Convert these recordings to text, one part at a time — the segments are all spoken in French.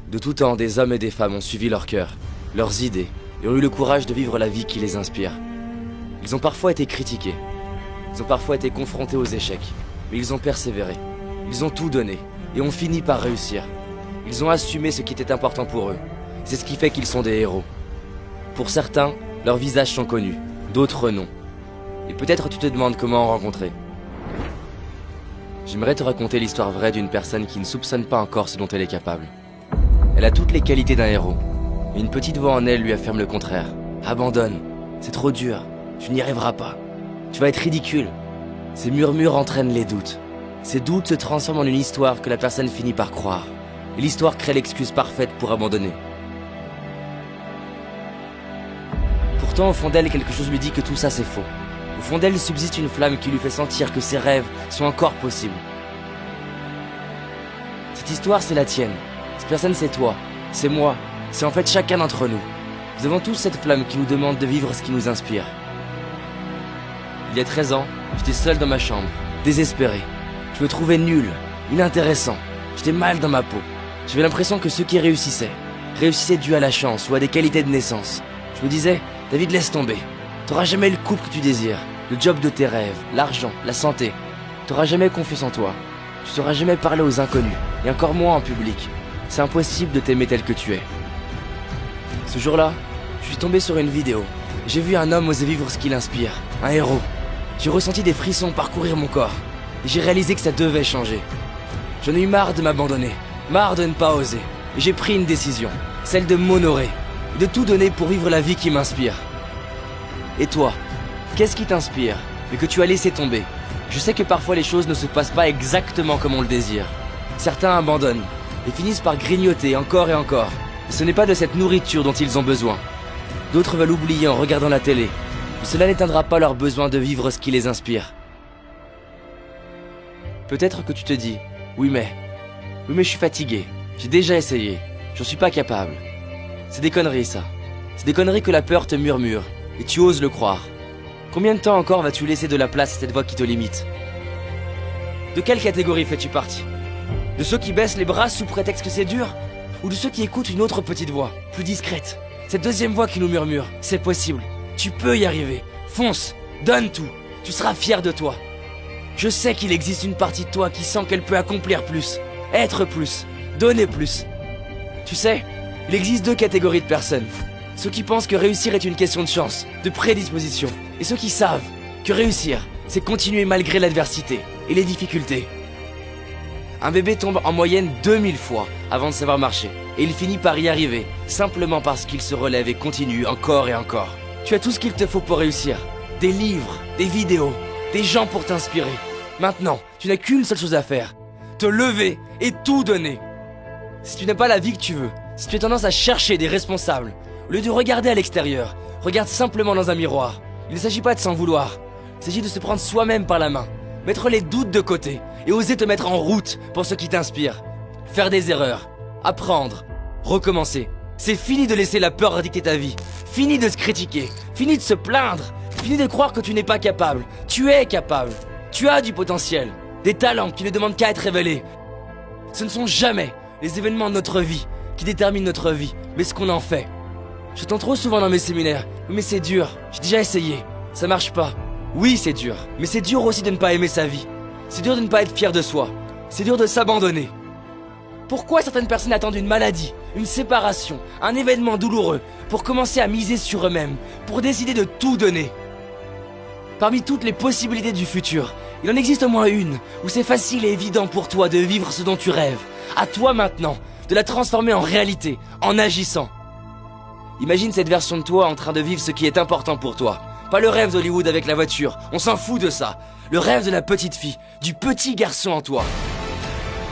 De tout temps, des hommes et des femmes ont suivi leur cœur, leurs idées, et ont eu le courage de vivre la vie qui les inspire. Ils ont parfois été critiqués, ils ont parfois été confrontés aux échecs, mais ils ont persévéré. Ils ont tout donné, et ont fini par réussir. Ils ont assumé ce qui était important pour eux. C'est ce qui fait qu'ils sont des héros. Pour certains, leurs visages sont connus, d'autres non. Et peut-être tu te demandes comment en rencontrer. J'aimerais te raconter l'histoire vraie d'une personne qui ne soupçonne pas encore ce dont elle est capable. Elle a toutes les qualités d'un héros, mais une petite voix en elle lui affirme le contraire. Abandonne, c'est trop dur, tu n'y arriveras pas, tu vas être ridicule. Ces murmures entraînent les doutes. Ces doutes se transforment en une histoire que la personne finit par croire. Et l'histoire crée l'excuse parfaite pour abandonner. Pourtant, au fond d'elle, quelque chose lui dit que tout ça c'est faux. Au fond d'elle subsiste une flamme qui lui fait sentir que ses rêves sont encore possibles. Cette histoire, c'est la tienne. Cette personne, c'est toi. C'est moi. C'est en fait chacun d'entre nous. Nous avons tous cette flamme qui nous demande de vivre ce qui nous inspire. Il y a 13 ans, j'étais seul dans ma chambre, désespéré. Je me trouvais nul, inintéressant. J'étais mal dans ma peau. J'avais l'impression que ceux qui réussissaient dû à la chance ou à des qualités de naissance. Je me disais, David, laisse tomber. T'auras jamais le couple que tu désires, le job de tes rêves, l'argent, la santé. T'auras jamais confiance en toi. Tu sauras jamais parler aux inconnus, et encore moins en public. C'est impossible de t'aimer tel que tu es. Ce jour-là, je suis tombé sur une vidéo. J'ai vu un homme oser vivre ce qu'il inspire, un héros. J'ai ressenti des frissons parcourir mon corps, et j'ai réalisé que ça devait changer. J'en ai eu marre de m'abandonner, marre de ne pas oser, et j'ai pris une décision, celle de m'honorer, de tout donner pour vivre la vie qui m'inspire. Et toi, qu'est-ce qui t'inspire, mais que tu as laissé tomber? Je sais que parfois les choses ne se passent pas exactement comme on le désire. Certains abandonnent, et finissent par grignoter encore et encore. Et ce n'est pas de cette nourriture dont ils ont besoin. D'autres veulent oublier en regardant la télé, mais cela n'éteindra pas leur besoin de vivre ce qui les inspire. Peut-être que tu te dis, oui mais je suis fatigué, j'ai déjà essayé, j'en suis pas capable. C'est des conneries ça. C'est des conneries que la peur te murmure, et tu oses le croire. Combien de temps encore vas-tu laisser de la place à cette voix qui te limite? De quelle catégorie fais-tu partie? De ceux qui baissent les bras sous prétexte que c'est dur? Ou de ceux qui écoutent une autre petite voix, plus discrète? Cette deuxième voix qui nous murmure, c'est possible, tu peux y arriver, fonce, donne tout, tu seras fier de toi. Je sais qu'il existe une partie de toi qui sent qu'elle peut accomplir plus, être plus, donner plus. Tu sais, il existe deux catégories de personnes. Ceux qui pensent que réussir est une question de chance, de prédisposition, et ceux qui savent que réussir, c'est continuer malgré l'adversité et les difficultés. Un bébé tombe en moyenne 2000 fois avant de savoir marcher, et il finit par y arriver, simplement parce qu'il se relève et continue encore et encore. Tu as tout ce qu'il te faut pour réussir. Des livres, des vidéos, des gens pour t'inspirer. Maintenant, tu n'as qu'une seule chose à faire. Te lever et tout donner. Si tu n'as pas la vie que tu veux, si tu as tendance à chercher des responsables, au lieu de regarder à l'extérieur, regarde simplement dans un miroir. Il ne s'agit pas de s'en vouloir. Il s'agit de se prendre soi-même par la main, mettre les doutes de côté et oser te mettre en route pour ce qui t'inspire. Faire des erreurs, apprendre, recommencer. C'est fini de laisser la peur dicter ta vie. Fini de se critiquer, fini de se plaindre, fini de croire que tu n'es pas capable. Tu es capable. Tu as du potentiel, des talents qui ne demandent qu'à être révélés. Ce ne sont jamais les événements de notre vie qui déterminent notre vie, mais ce qu'on en fait. J'entends trop souvent dans mes séminaires, oui mais c'est dur, j'ai déjà essayé, ça marche pas. Oui c'est dur, mais c'est dur aussi de ne pas aimer sa vie. C'est dur de ne pas être fier de soi. C'est dur de s'abandonner. Pourquoi certaines personnes attendent une maladie, une séparation, un événement douloureux pour commencer à miser sur eux-mêmes, pour décider de tout donner? Parmi toutes les possibilités du futur, il en existe au moins une où c'est facile et évident pour toi de vivre ce dont tu rêves. À toi maintenant de la transformer en réalité, en agissant. Imagine cette version de toi en train de vivre ce qui est important pour toi. Pas le rêve d'Hollywood avec la voiture, on s'en fout de ça. Le rêve de la petite fille, du petit garçon en toi.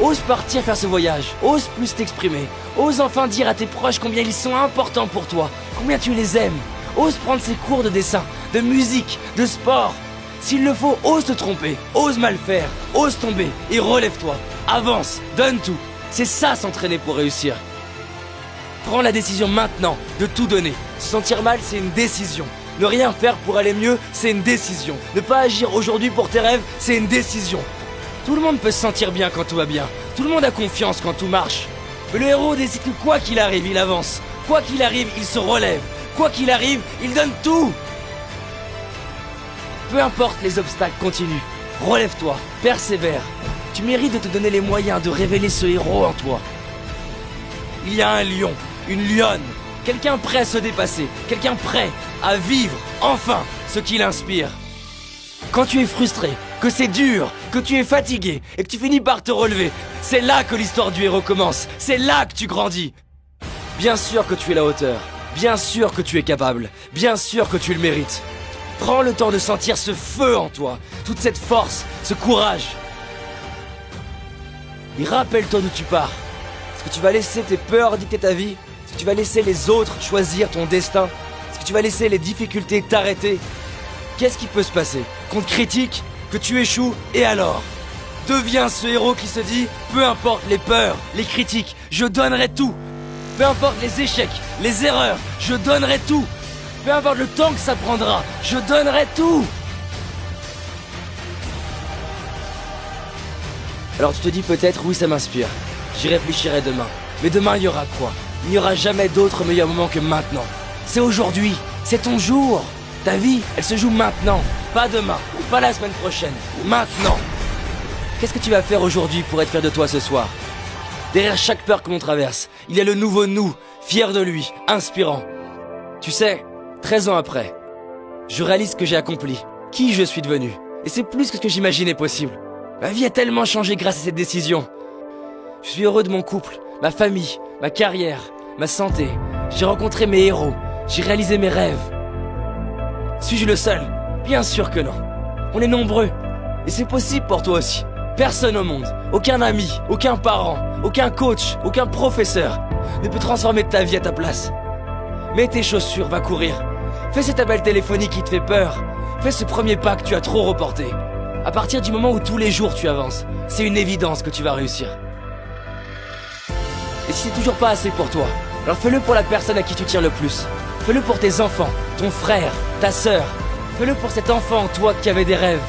Ose partir faire ce voyage, ose plus t'exprimer. Ose enfin dire à tes proches combien ils sont importants pour toi, combien tu les aimes. Ose prendre ces cours de dessin, de musique, de sport. S'il le faut, ose te tromper, ose mal faire, ose tomber et relève-toi. Avance, donne tout. C'est ça s'entraîner pour réussir. Prends la décision maintenant de tout donner. Se sentir mal, c'est une décision. Ne rien faire pour aller mieux, c'est une décision. Ne pas agir aujourd'hui pour tes rêves, c'est une décision. Tout le monde peut se sentir bien quand tout va bien. Tout le monde a confiance quand tout marche. Mais le héros décide que quoi qu'il arrive, il avance. Quoi qu'il arrive, il se relève. Quoi qu'il arrive, il donne tout. Peu importe les obstacles, continue. Relève-toi, persévère. Tu mérites de te donner les moyens de révéler ce héros en toi. Il y a un lion, une lionne, quelqu'un prêt à se dépasser, quelqu'un prêt à vivre, enfin, ce qui l'inspire. Quand tu es frustré, que c'est dur, que tu es fatigué et que tu finis par te relever, c'est là que l'histoire du héros commence, c'est là que tu grandis. Bien sûr que tu es à la hauteur, bien sûr que tu es capable, bien sûr que tu le mérites. Prends le temps de sentir ce feu en toi, toute cette force, ce courage. Et rappelle-toi d'où tu pars. Est-ce que tu vas laisser tes peurs dicter ta vie? Est-ce que tu vas laisser les autres choisir ton destin? Est-ce que tu vas laisser les difficultés t'arrêter? Qu'est-ce qui peut se passer? Qu'on te critique? Que tu échoues? Et alors? Deviens ce héros qui se dit, peu importe les peurs, les critiques, je donnerai tout. Peu importe les échecs, les erreurs, je donnerai tout. Peu importe le temps que ça prendra, je donnerai tout. Alors tu te dis peut-être, oui ça m'inspire, j'y réfléchirai demain. Mais demain il y aura quoi? Il n'y aura jamais d'autre meilleur moment que maintenant. C'est aujourd'hui, c'est ton jour. Ta vie, elle se joue maintenant, pas demain, pas la semaine prochaine, maintenant. Qu'est-ce que tu vas faire aujourd'hui pour être fier de toi ce soir? Derrière chaque peur que l'on traverse, il y a le nouveau nous, fier de lui, inspirant. Tu sais, 13 ans après, je réalise ce que j'ai accompli, qui je suis devenu. Et c'est plus que ce que j'imaginais possible. Ma vie a tellement changé grâce à cette décision. Je suis heureux de mon couple, ma famille, ma carrière, ma santé. J'ai rencontré mes héros, j'ai réalisé mes rêves. Suis-je le seul? Bien sûr que non. On est nombreux. Et c'est possible pour toi aussi. Personne au monde, aucun ami, aucun parent, aucun coach, aucun professeur ne peut transformer ta vie à ta place. Mets tes chaussures, va courir. Fais cet appel téléphonique qui te fait peur. Fais ce premier pas que tu as trop reporté. À partir du moment où tous les jours tu avances, c'est une évidence que tu vas réussir. Et si c'est toujours pas assez pour toi, alors fais-le pour la personne à qui tu tiens le plus. Fais-le pour tes enfants, ton frère, ta sœur. Fais-le pour cet enfant en toi qui avait des rêves.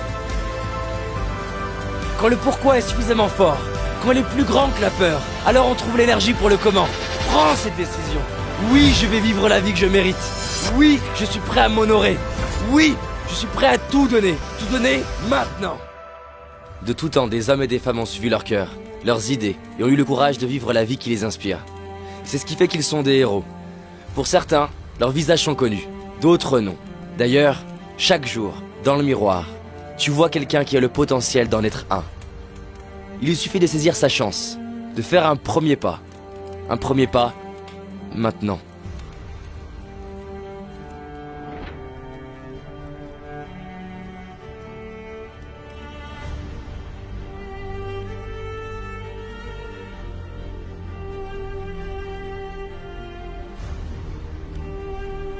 Quand le pourquoi est suffisamment fort, quand il est plus grand que la peur, alors on trouve l'énergie pour le comment. Prends cette décision. Oui, je vais vivre la vie que je mérite. Oui, je suis prêt à m'honorer. Oui, je suis prêt à tout donner maintenant. De tout temps, des hommes et des femmes ont suivi leur cœur, leurs idées, et ont eu le courage de vivre la vie qui les inspire. C'est ce qui fait qu'ils sont des héros. Pour certains, leurs visages sont connus, d'autres non. D'ailleurs, chaque jour, dans le miroir, tu vois quelqu'un qui a le potentiel d'en être un. Il lui suffit de saisir sa chance, de faire un premier pas. Un premier pas, maintenant.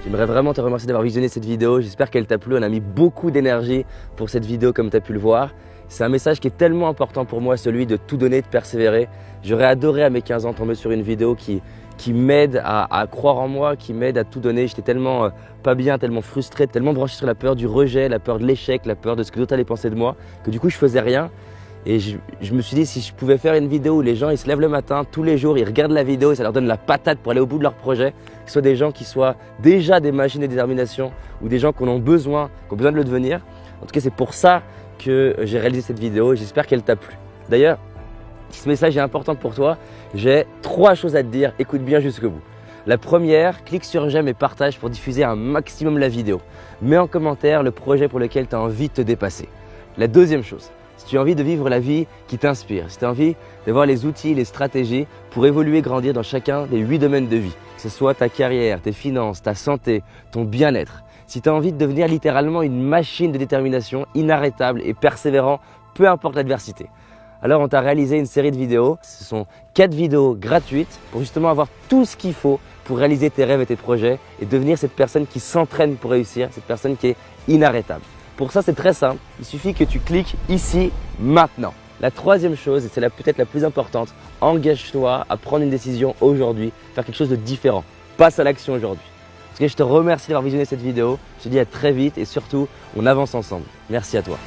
J'aimerais vraiment te remercier d'avoir visionné cette vidéo, j'espère qu'elle t'a plu, on a mis beaucoup d'énergie pour cette vidéo comme tu as pu le voir. C'est un message qui est tellement important pour moi, celui de tout donner, de persévérer. J'aurais adoré à mes 15 ans tomber sur une vidéo qui m'aide à croire en moi, qui m'aide à tout donner. J'étais tellement pas bien, tellement frustré, tellement branché sur la peur du rejet, la peur de l'échec, la peur de ce que d'autres allaient penser de moi, que du coup je faisais rien. Et je me suis dit, si je pouvais faire une vidéo où les gens ils se lèvent le matin, tous les jours, ils regardent la vidéo et ça leur donne la patate pour aller au bout de leur projet, que ce soit des gens qui soient déjà des machines de détermination ou des gens qui ont besoin de le devenir. En tout cas, c'est pour ça que j'ai réalisé cette vidéo et j'espère qu'elle t'a plu. D'ailleurs, si ce message est important pour toi, j'ai 3 choses à te dire, écoute bien jusqu'au bout. La première, clique sur j'aime et partage pour diffuser un maximum la vidéo. Mets en commentaire le projet pour lequel tu as envie de te dépasser. La deuxième chose, si tu as envie de vivre la vie qui t'inspire, si tu as envie d'avoir les outils, les stratégies pour évoluer et grandir dans chacun des 8 domaines de vie, que ce soit ta carrière, tes finances, ta santé, ton bien-être, si tu as envie de devenir littéralement une machine de détermination inarrêtable et persévérant, peu importe l'adversité, alors on t'a réalisé une série de vidéos. Ce sont 4 vidéos gratuites pour justement avoir tout ce qu'il faut pour réaliser tes rêves et tes projets et devenir cette personne qui s'entraîne pour réussir, cette personne qui est inarrêtable. Pour ça, c'est très simple. Il suffit que tu cliques ici, maintenant. La troisième chose, et c'est peut-être la plus importante, engage-toi à prendre une décision aujourd'hui, faire quelque chose de différent. Passe à l'action aujourd'hui. En tout cas, je te remercie d'avoir visionné cette vidéo. Je te dis à très vite et surtout, on avance ensemble. Merci à toi.